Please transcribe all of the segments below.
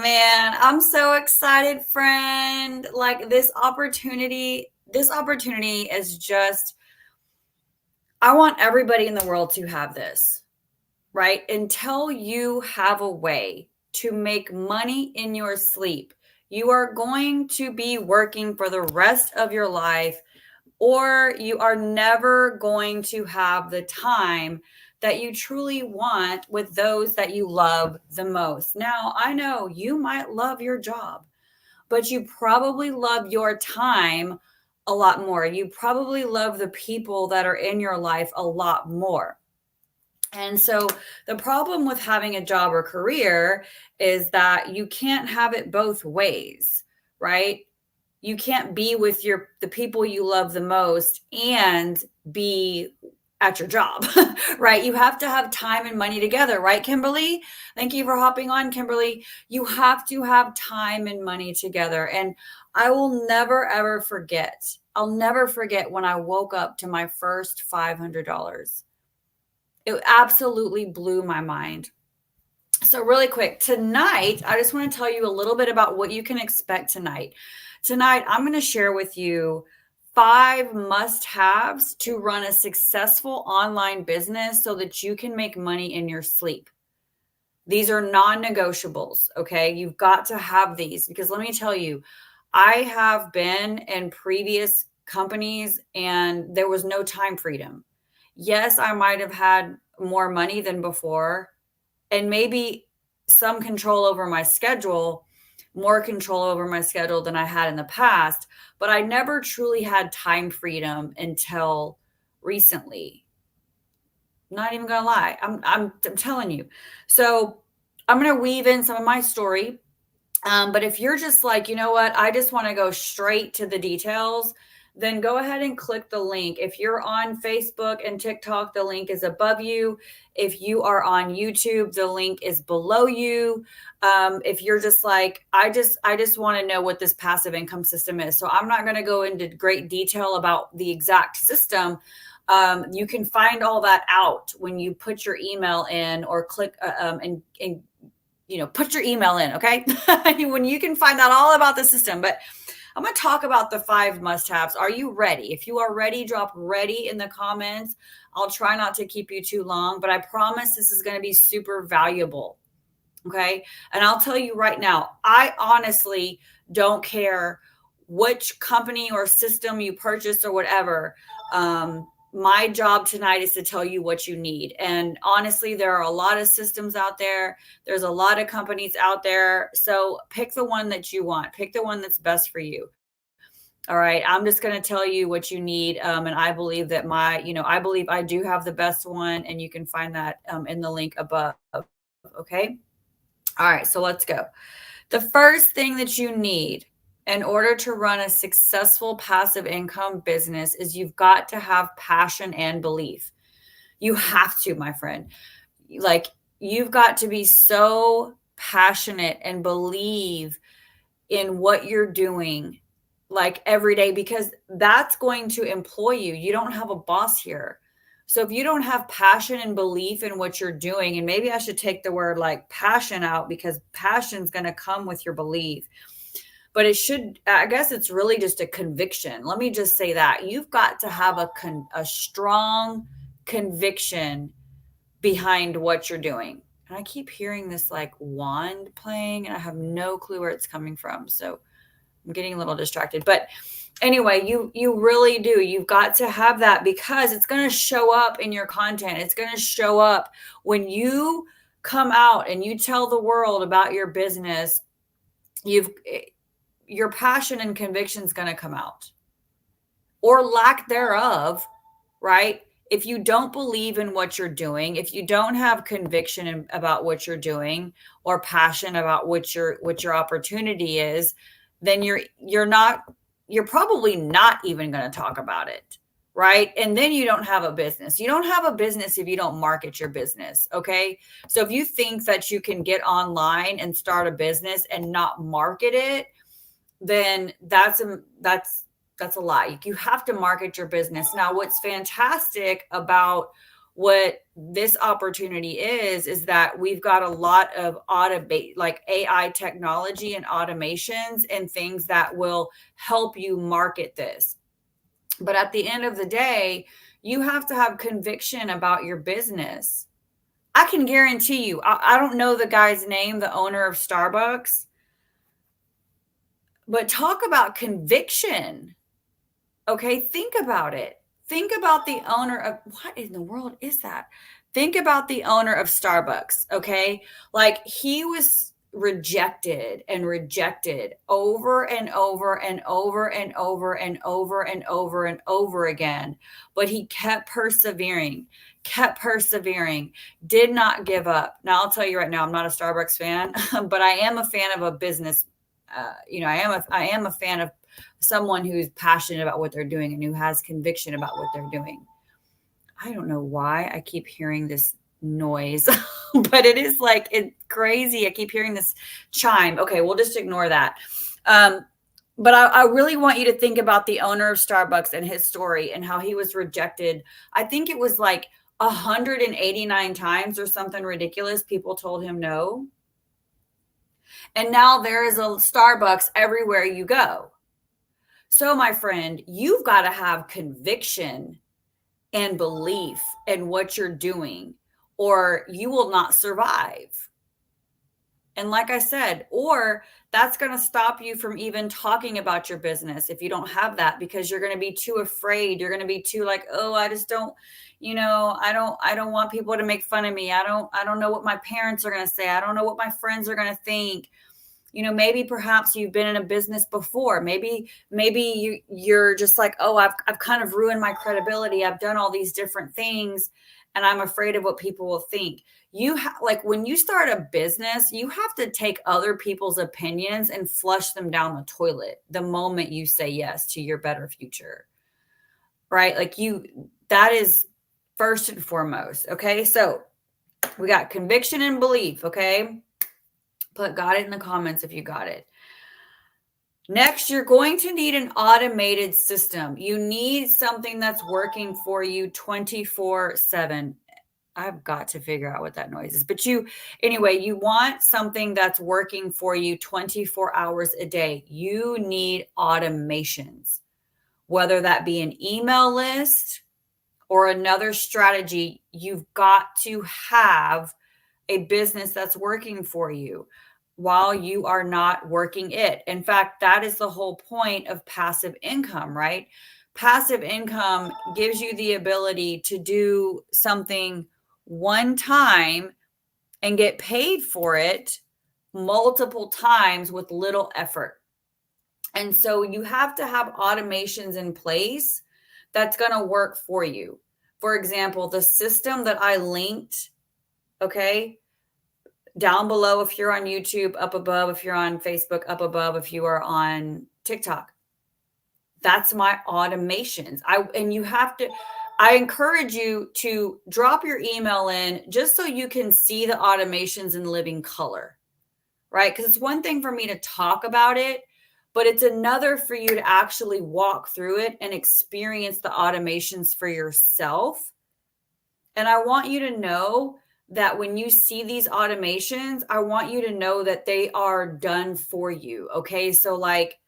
man, I'm so excited, friend. Like this opportunity is just, I want everybody in the world to have this, right? Until you have a way to make money in your sleep, you are going to be working for the rest of your life, or you are never going to have the time that you truly want with those that you love the most. Now, I know you might love your job, but you probably love your time a lot more. You probably love the people that are in your life a lot more. And so the problem with having a job or career is that you can't have it both ways, right? You can't be with the people you love the most and be at your job, right? You have to have time and money together, right, Kimberly? Thank you for hopping on, Kimberly. You have to have time and money together. And I will never, ever forget. I'll never forget when I woke up to my first $500. It absolutely blew my mind. So, really quick, tonight, I just want to tell you a little bit about what you can expect tonight. Tonight, I'm going to share with you 5 must haves to run a successful online business so that you can make money in your sleep. These are non negotiables. Okay. You've got to have these because let me tell you, I have been in previous companies and there was no time freedom. Yes, I might have had more money than before and maybe some control over my schedule, more control over my schedule than I had in the past, but I never truly had time freedom until recently. Not even gonna lie. I'm telling you. So I'm gonna weave in some of my story. But if you're just like, you know what, I just want to go straight to the details, then go ahead and click the link. If you're on Facebook and TikTok, the link is above you. If you are on YouTube, the link is below you. If you're just like, I just want to know what this passive income system is. So I'm not going to go into great detail about the exact system. You can find all that out when you put your email in or click and put your email in, okay? When you can find out all about the system. But I'm going to talk about the 5 must-haves. Are you ready? If you are ready, drop ready in the comments. I'll try not to keep you too long, but I promise this is going to be super valuable, okay? And I'll tell you right now, I honestly don't care which company or system you purchased or whatever. My job tonight is to tell you what you need. And honestly, there are a lot of systems out there. There's a lot of companies out there. So pick the one that you want. Pick the one that's best for you. All right. I'm just going to tell you what you need. And I believe that I believe I do have the best one. And you can find that in the link above. Okay. All right. So let's go. The first thing that you need in order to run a successful passive income business is you've got to have passion and belief. You have to, my friend. Like, you've got to be so passionate and believe in what you're doing like every day because that's going to employ you. You don't have a boss here. So if you don't have passion and belief in what you're doing, and maybe I should take the word like passion out because passion is going to come with your belief. But I guess it's really just a conviction. Let me just say that. You've got to have a strong conviction behind what you're doing. And I keep hearing this like wand playing, and I have no clue where it's coming from. So I'm getting a little distracted. But anyway, you really do. You've got to have that because it's going to show up in your content. It's going to show up when you come out and you tell the world about your business. Your passion and conviction is going to come out, or lack thereof, right? If you don't believe in what you're doing, if you don't have conviction about what you're doing or passion about what your opportunity is, then you're probably not even going to talk about it, right? And then you don't have a business. You don't have a business if you don't market your business, okay? So if you think that you can get online and start a business and not market it, then that's a lie. You have to market your business. Now, what's fantastic about what this opportunity is that we've got a lot of like AI technology and automations and things that will help you market this. But at the end of the day, you have to have conviction about your business. I can guarantee you, I don't know the guy's name, the owner of Starbucks, but talk about conviction. Okay, think about it. Think about the owner of, what in the world is that? Think about the owner of Starbucks, okay? Like, he was rejected and rejected over and over and over and over and over and over and over again. But he kept persevering, did not give up. Now, I'll tell you right now, I'm not a Starbucks fan, but I am a fan of a business. I am a fan of someone who's passionate about what they're doing and who has conviction about what they're doing. I don't know why I keep hearing this noise, but it is like, it's crazy. I keep hearing this chime. Okay, we'll just ignore that. But I really want you to think about the owner of Starbucks and his story and how he was rejected. I think it was like 189 times or something ridiculous. People told him no. And now there is a Starbucks everywhere you go. So, my friend, you've got to have conviction and belief in what you're doing, or you will not survive. And like I said, or that's going to stop you from even talking about your business if you don't have that, because you're going to be too afraid. You're going to be too like, oh, I just don't, I don't want people to make fun of me. I don't know what my parents are going to say. I don't know what my friends are going to think. Maybe perhaps you've been in a business before. Maybe you're just like, oh, I've kind of ruined my credibility. I've done all these different things and I'm afraid of what people will think. Like when you start a business, you have to take other people's opinions and flush them down the toilet the moment you say yes to your better future, right? Like that is first and foremost. Okay. So we got conviction and belief. Okay. Got it in the comments if you got it. Next, you're going to need an automated system. You need something that's working for you 24/7. I've got to figure out what that noise is. But you want something that's working for you 24 hours a day. You need automations, whether that be an email list or another strategy. You've got to have a business that's working for you while you are not working it. In fact, that is the whole point of passive income, right? Passive income gives you the ability to do something one time and get paid for it multiple times with little effort. And so you have to have automations in place that's going to work for you. For example, the system that I linked, okay, down below if you're on YouTube, up above if you're on Facebook, up above if you are on TikTok. That's my automations. I encourage you to drop your email in just so you can see the automations in living color, right? Because it's one thing for me to talk about it, but it's another for you to actually walk through it and experience the automations for yourself. And I want you to know that when you see these automations, I want you to know that they are done for you. Okay. So like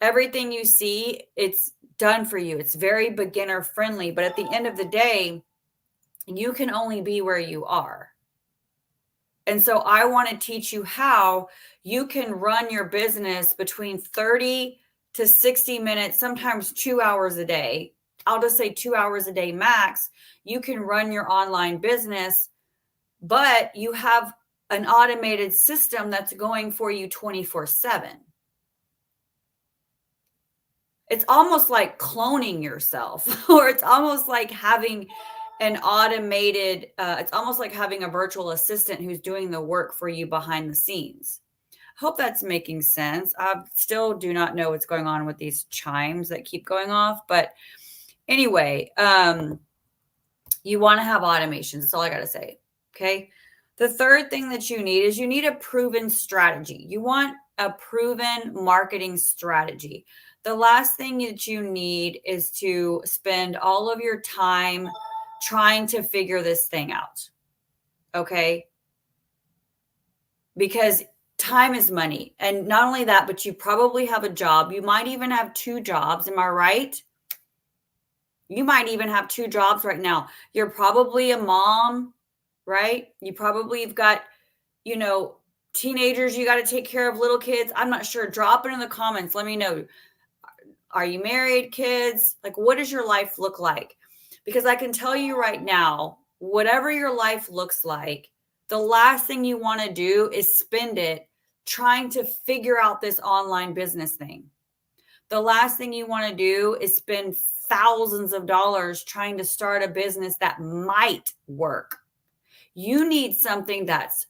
everything you see, it's done for you. It's very beginner friendly, but at the end of the day, you can only be where you are. And so I want to teach you how you can run your business between 30 to 60 minutes, sometimes 2 hours a day. I'll just say 2 hours a day max. You can run your online business, but you have an automated system that's going for you 24/7. It's almost like cloning yourself, or it's almost like having an automated, it's almost like having a virtual assistant who's doing the work for you behind the scenes. Hope that's making sense. I still do not know what's going on with these chimes that keep going off. But anyway, you want to have automations. That's all I got to say. Okay. The third thing that you need is you need a proven strategy. You want a proven marketing strategy. The last thing that you need is to spend all of your time trying to figure this thing out. Okay? Because time is money. And not only that, but you probably have a job. You might even have 2 jobs. Am I right? You might even have 2 jobs right now. You're probably a mom, right? You probably have got, teenagers you got to take care of, little kids. I'm not sure. Drop it in the comments. Let me know. Are you married, kids? Like, what does your life look like? Because I can tell you right now, whatever your life looks like, the last thing you want to do is spend it trying to figure out this online business thing. The last thing you want to do is spend thousands of dollars trying to start a business that might work. You need something that's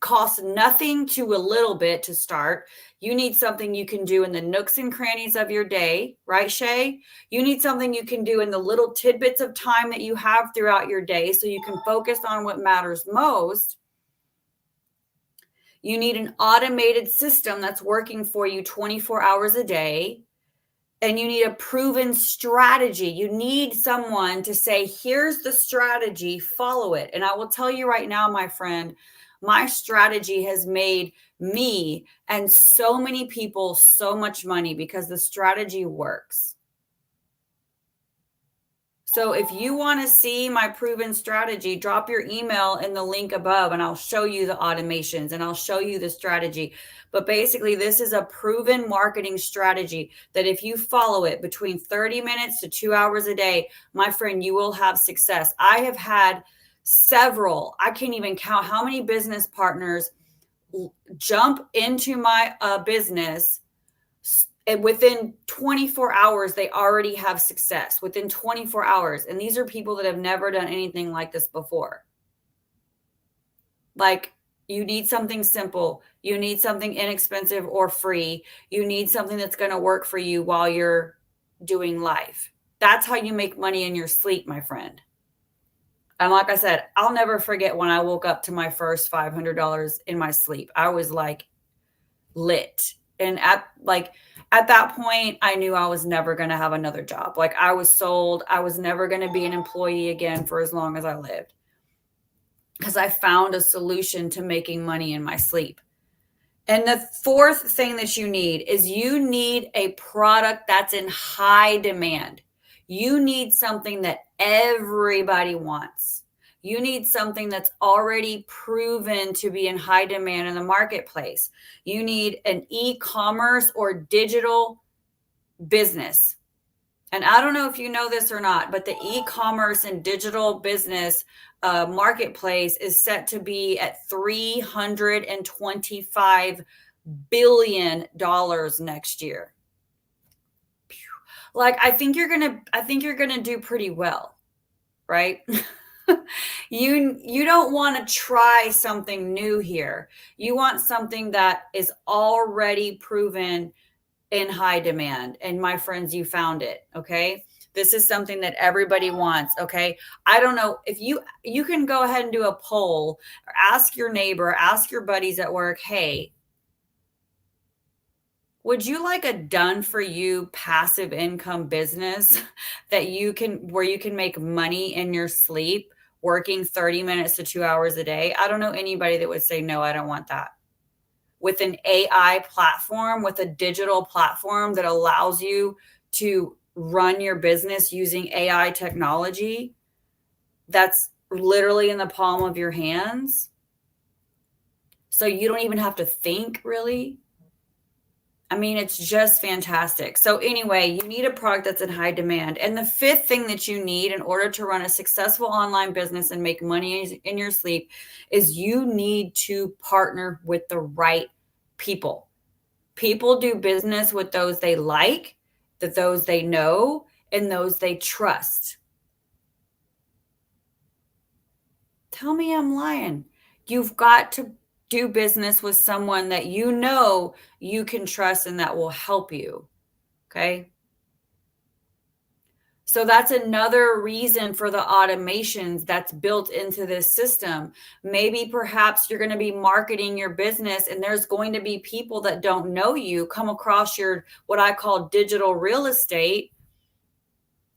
costs nothing to a little bit to start. You need something you can do in the nooks and crannies of your day, right, Shay? You need something you can do in the little tidbits of time that you have throughout your day so you can focus on what matters most. You need an automated system that's working for you 24 hours a day. And you need a proven strategy. You need someone to say, here's the strategy, follow it. And I will tell you right now, my friend, my strategy has made me and so many people so much money because the strategy works. So if you want to see my proven strategy, drop your email in the link above and I'll show you the automations and I'll show you the strategy. But basically, this is a proven marketing strategy that if you follow it between 30 minutes to 2 hours a day, my friend, you will have success. I have had several, I can't even count how many business partners jump into my business. And within 24 hours, they already have success within 24 hours. And these are people that have never done anything like this before. Like, you need something simple. You need something inexpensive or free. You need something that's going to work for you while you're doing life. That's how you make money in your sleep, my friend. And like I said, I'll never forget when I woke up to my first $500 in my sleep. I was like lit. And at that point, I knew I was never going to have another job. Like, I was sold. I was never going to be an employee again for as long as I lived. Because I found a solution to making money in my sleep. And the fourth thing that you need is you need a product that's in high demand. You need something that everybody wants. You need something that's already proven to be in high demand in the marketplace. You need an e-commerce or digital business. And I don't know if you know this or not, but the e-commerce and digital business marketplace is set to be at $325 billion next year. Like, I think you're gonna do pretty well, right? You don't want to try something new here. You want something that is already proven in high demand. And my friends, you found it. Okay. This is something that everybody wants. Okay. I don't know if you can go ahead and do a poll or ask your neighbor, ask your buddies at work. Hey, would you like a done for you passive income business where you can make money in your sleep, working 30 minutes to 2 hours a day? I don't know anybody that would say, no, I don't want that. With an AI platform, with a digital platform that allows you to run your business using AI technology that's literally in the palm of your hands. So you don't even have to think, really. I mean, it's just fantastic. So anyway, you need a product that's in high demand. And the fifth thing that you need in order to run a successful online business and make money in your sleep is you need to partner with the right people. People do business with those they like, those they know, and those they trust. Tell me I'm lying. You've got to do business with someone that you know you can trust and that will help you. Okay. So that's another reason for the automations that's built into this system. Maybe perhaps you're going to be marketing your business and there's going to be people that don't know you come across your, what I call digital real estate.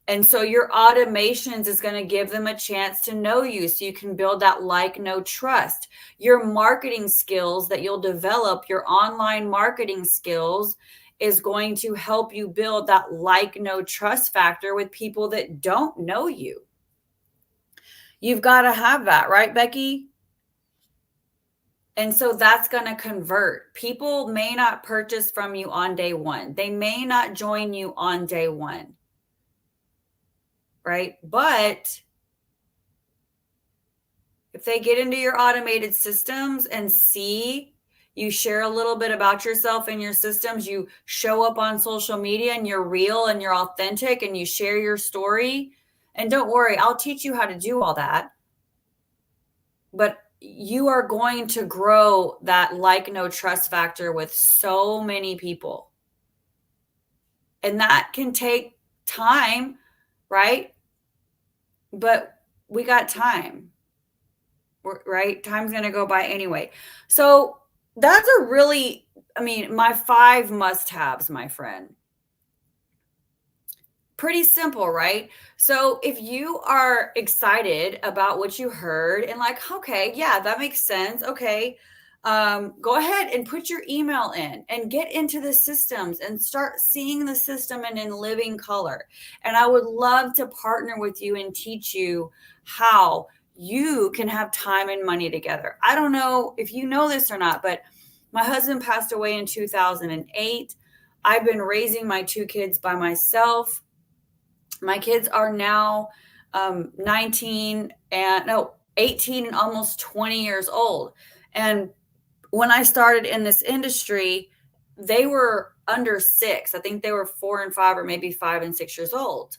And so your automations is going to give them a chance to know you so you can build that like, know, trust. Your marketing skills that you'll develop, your online marketing skills, is going to help you build that like, know, trust factor with people that don't know you. You've got to have that, right, Becky? And so that's going to convert. People may not purchase from you on day one. They may not join you on day one. Right? But if they get into your automated systems and see you share a little bit about yourself in your systems, you show up on social media and you're real and you're authentic and you share your story. And don't worry, I'll teach you how to do all that. But you are going to grow that like, no, trust factor with so many people. And that can take time, right? But we got time, right? Time's going to go by anyway. So that's a really, my 5 must-haves, my friend. Pretty simple, right? So if you are excited about what you heard and like, okay, yeah, that makes sense. Okay. Go ahead and put your email in and get into the systems and start seeing the system and in living color. And I would love to partner with you and teach you how you can have time and money together. I don't know if you know this or not, but my husband passed away in 2008. I've been raising my 2 kids by myself. My kids are now 18 and almost 20 years old. And when I started in this industry, they were under 6. I think they were 4 and 5 or maybe 5 and 6 years old.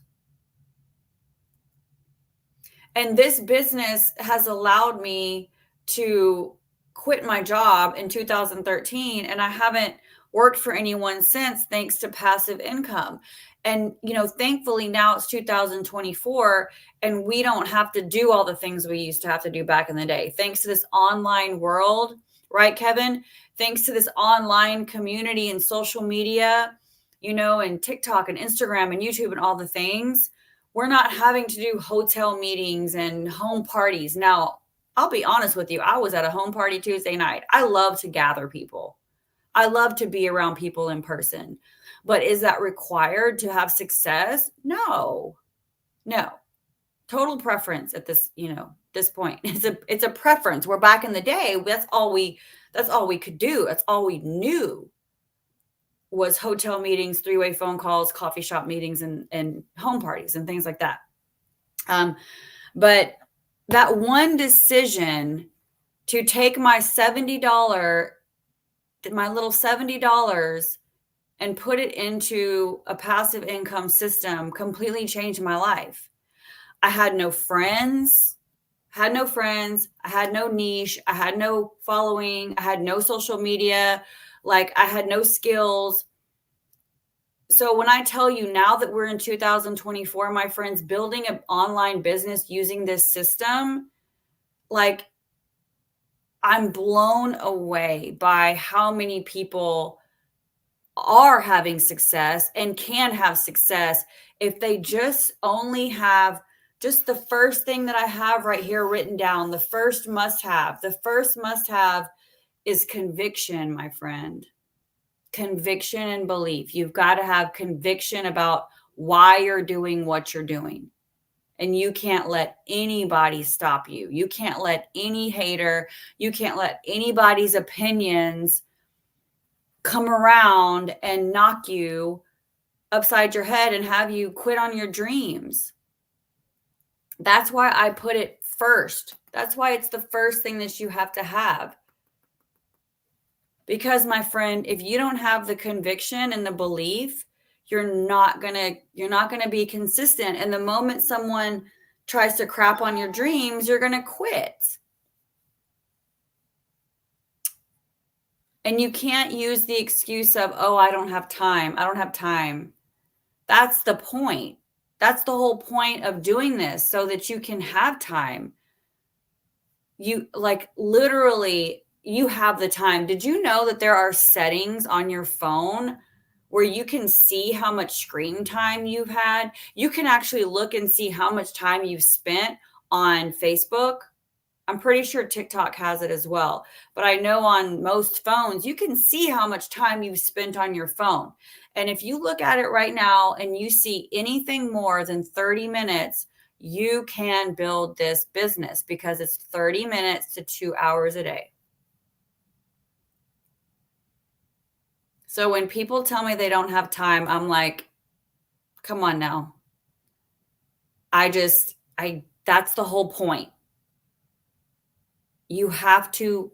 And this business has allowed me to quit my job in 2013, and I haven't worked for anyone since, thanks to passive income. And, thankfully now it's 2024 and we don't have to do all the things we used to have to do back in the day. Thanks to this online world, right, Kevin? Thanks to this online community and social media, and TikTok and Instagram and YouTube and all the things, we're not having to do hotel meetings and home parties. Now, I'll be honest with you. I was at a home party Tuesday night. I love to gather people. I love to be around people in person. But is that required to have success? No. Total preference at this, this point. It's a preference. We're back in the day. That's all we could do. That's all we knew was hotel meetings, 3-way phone calls, coffee shop meetings, and home parties and things like that. But that one decision to take my little $70 and put it into a passive income system completely changed my life. I had no friends. I had no niche. I had no following. I had no social media. I had no skills. So when I tell you now that we're in 2024, my friends, building an online business using this system, I'm blown away by how many people are having success and can have success if they just only have just the first thing that I have right here written down. The first must-have is conviction, my friend. Conviction and belief. You've got to have conviction about why you're doing what you're doing. And you can't let anybody stop you. You can't let any hater, you can't let anybody's opinions come around and knock you upside your head and have you quit on your dreams. That's why I put it first. That's why it's the first thing that you have to have. Because, my friend, if you don't have the conviction and the belief, you're not gonna be consistent. And the moment someone tries to crap on your dreams, you're gonna quit. And you can't use the excuse of, oh, I don't have time. That's the point. That's the whole point of doing this, so that you can have time. You literally, you have the time. Did you know that there are settings on your phone where you can see how much screen time you've had. You can actually look and see how much time you've spent on Facebook. I'm pretty sure TikTok has it as well. But I know on most phones, you can see how much time you've spent on your phone. And if you look at it right now and you see anything more than 30 minutes, you can build this business because it's 30 minutes to 2 hours a day. So when people tell me they don't have time, I'm like, come on now. That's the whole point. You have to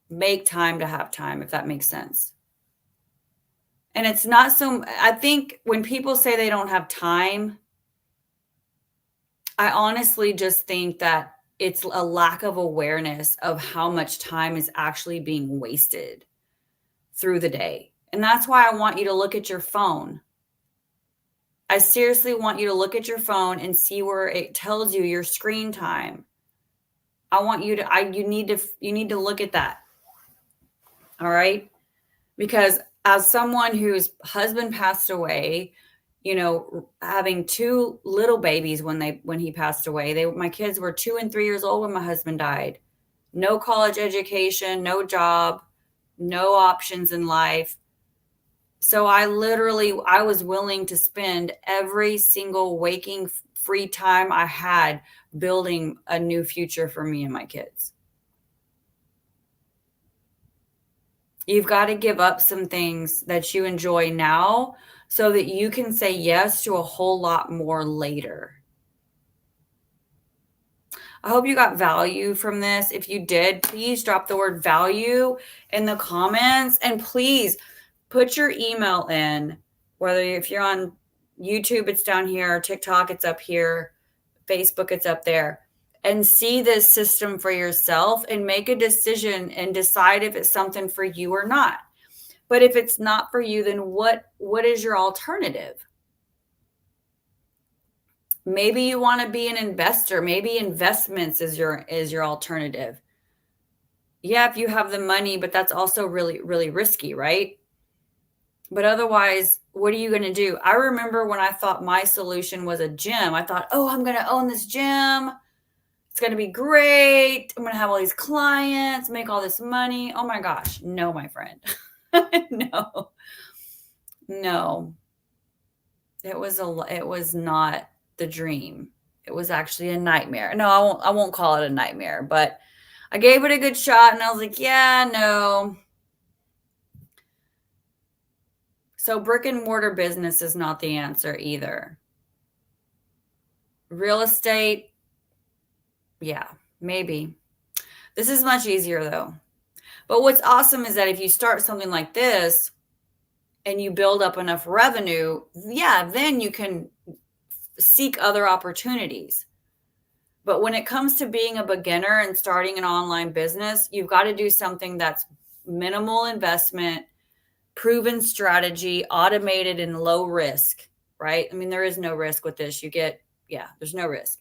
make time to have time, if that makes sense. And it's not so, I think when people say they don't have time, I honestly just think that it's a lack of awareness of how much time is actually being wasted through the day. And that's why I want you to look at your phone. I seriously want you to look at your phone and see where it tells you your screen time. I want you to, you need to look at that. All right. Because as someone whose husband passed away, having two little babies when he passed away, my kids were 2 and 3 years old when my husband died. No college education, no job, no options in life. So I was willing to spend every single waking free time I had building a new future for me and my kids. You've got to give up some things that you enjoy now so that you can say yes to a whole lot more later. I hope you got value from this. If you did, please drop the word value in the comments, and please put your email in, whether if you're on YouTube, it's down here, TikTok, it's up here, Facebook, it's up there, and see this system for yourself and make a decision and decide if it's something for you or not. But if it's not for you, then what is your alternative? Maybe you want to be an investor. Maybe investments is your alternative. Yeah, if you have the money, but that's also really, really risky, right? But otherwise, what are you going to do? I remember when I thought my solution was a gym. I thought, oh, I'm going to own this gym. It's going to be great. I'm going to have all these clients, make all this money. Oh my gosh. No, my friend. No. It was not the dream. It was actually a nightmare. No, I won't call it a nightmare, but I gave it a good shot and I was like, yeah, no. So brick and mortar business is not the answer either. Real estate, yeah, maybe. This is much easier though. But what's awesome is that if you start something like this and you build up enough revenue, yeah, then you can seek other opportunities. But when it comes to being a beginner and starting an online business, you've got to do something that's minimal investment, proven strategy, automated, and low risk, right? I mean, there is no risk with this. There's no risk.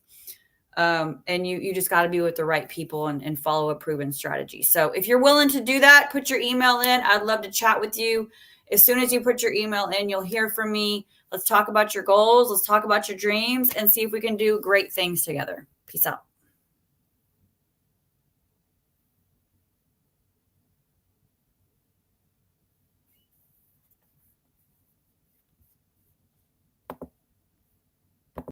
And you just got to be with the right people and follow a proven strategy. So if you're willing to do that, put your email in. I'd love to chat with you. As soon as you put your email in, you'll hear from me. Let's talk about your goals. Let's talk about your dreams and see if we can do great things together. Peace out.